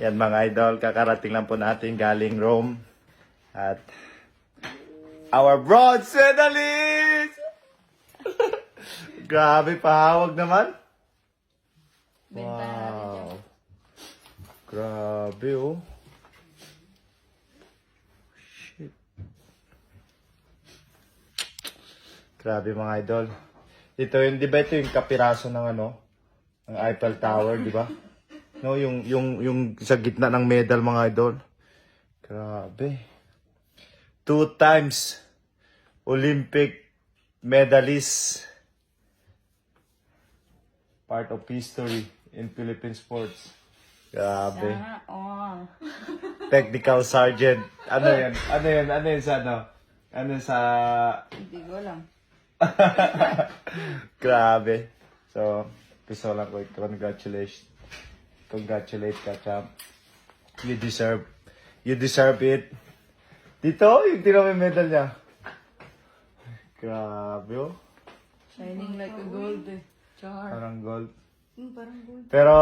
Yan mga idol, kakarating lang po natin galing Rome. At our bronze medalist! Grabe, pahawag naman. Wow. Grabe oh. Shit. Grabe mga idol. Ito yung, di ba ito yung kapiraso ng ano? Ng Eiffel Tower, di ba? No, yung sa gitna ng medal mga idol. Grabe. 2 times Olympic medalist. Part of history in Philippine sports. Grabe. Sana all. Technical sergeant. Ano yan? Ano yan sa ano? Ano sa... Hindi ko alam. Grabe. So, gusto lang ko congratulate ka, champ. You deserve it. Dito, yung tinawin medal niya. Grabe oh. Shining like a gold eh. Char. Parang gold. Parang gold. Pero,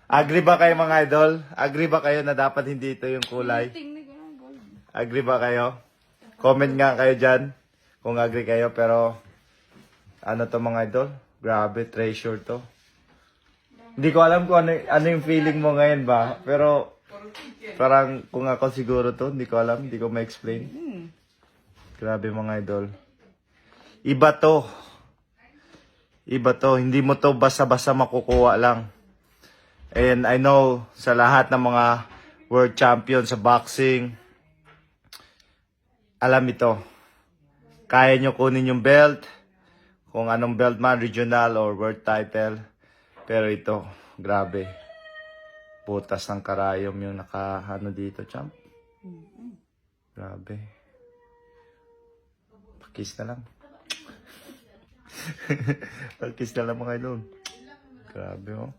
agree ba kayo mga idol? Agree ba kayo na dapat hindi ito yung kulay? Tingnan ko ng gold. Agree ba kayo? Comment nga kayo dyan kung agree kayo. Pero, ano to mga idol? Grabe, treasure to. Hindi ko alam kung ano yung feeling mo ngayon ba. Pero, parang kung ako siguro to, hindi ko alam. Hindi ko ma-explain. Grabe mga idol. Iba to. Hindi mo to basta-basta makukuha lang. And I know sa lahat ng mga world champion sa boxing, alam ito. Kaya nyo kunin yung belt. Kung anong belt man, regional or world title. Pero ito, grabe. Butas ng karayom yung nakahano dito, champ. Grabe. Pakis na lang. Pakis na lang mga idol. Grabe oh.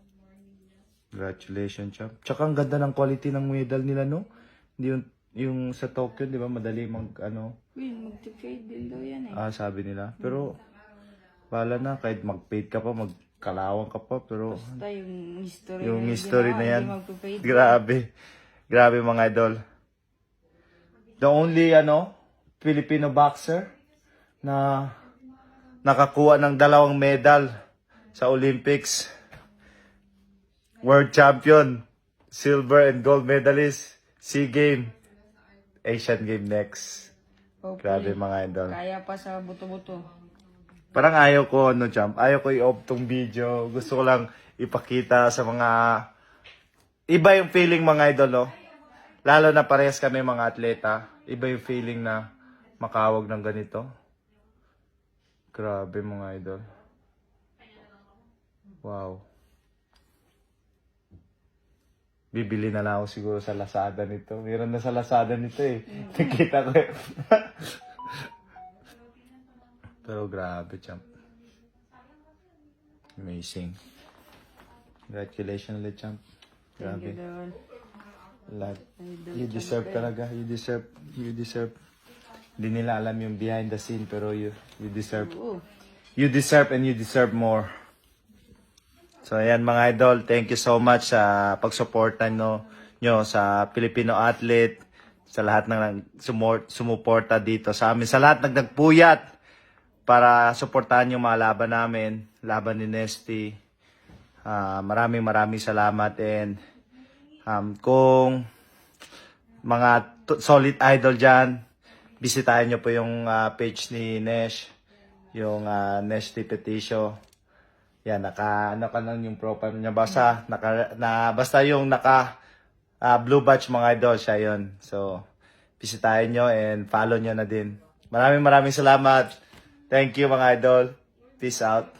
Congratulations, champ. Tsaka ang ganda ng quality ng medal nila, no? Hindi yung sa Tokyo, di ba? Madali Uy, mag-fade din daw yan eh. sabi nila. Pero, wala na. Kahit mag-fade ka pa, magkalawang ka pa. Pero, Basta yung history yung na history na yan. hindi magpa-fade. Grabe. Grabe mga idol. The only, Filipino boxer na nakakuha ng 2 medal sa Olympics. World champion, silver and gold medalist, SEA Game, Asian Game next. Hopefully, Grabe mga idol. kaya pa sa buto-buto. Parang ayaw ko, champ. Ayaw ko i-off tong video. Gusto ko lang ipakita sa mga... Iba yung feeling mga idol, oh. Lalo na parehas kami mga atleta. Iba yung feeling na makawag ng ganito. Grabe mga idol. Wow. Bibili na lang ako siguro sa Lazada nito. Meron na sa Lazada nito eh. Nakita ko eh. Pero grabe, champ. Amazing. Congratulations ulit, champ. Thank Grabe. you, Don. You deserve talaga. You deserve. Hindi nila alam yung behind the scene pero you deserve. Oo. You deserve and you deserve more. So ayan mga idol, thank you so much sa pagsuporta nyo sa Filipino athlete, sa lahat ng sumuporta dito sa amin, sa lahat nagpuyat para suportahan yung mga laban namin, laban ni Nesty. Maraming salamat and kung mga solid idol dyan, bisitahin nyo po yung page ni Nesh, yung Nesty Peticio. Yan, ano ka lang yung profile niya. Basta yung blue badge mga idol, siya yun. So, bisitahin nyo and follow nyo na din. Maraming salamat. Thank you mga idol. Peace out.